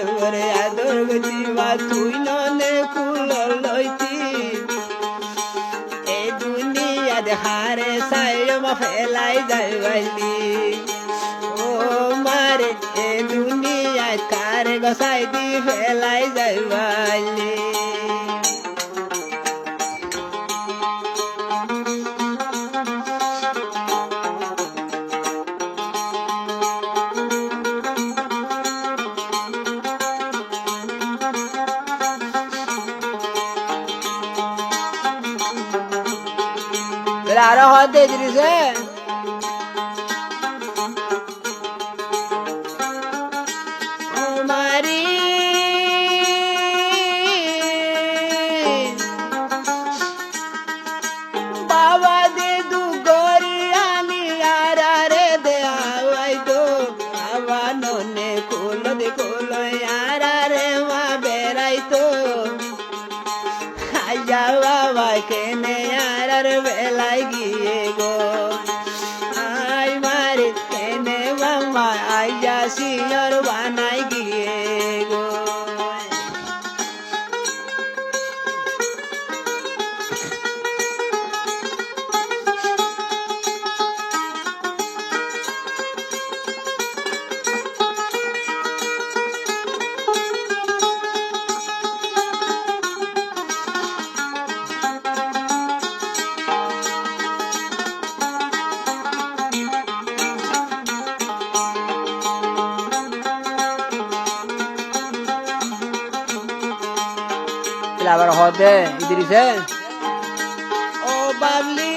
করে আদর গতি বা তুই ননে কুল লইতি এই দুনিয়া দেখারে সাইম ফেলাই যাইবালি ও মারে এ দুনিয়া কারে গসাই দি ফেলাই যাইবালি Claro, joder, dice. Oh, Mari. Baba de du goriani arare de awai do. Baba nonne kulo de kulo arare ma berai to. Aya baba kene arar belai giye go ay mare kene mama aya siyor banai giye go আবার হদে ইদ্রিসে ও বাবলি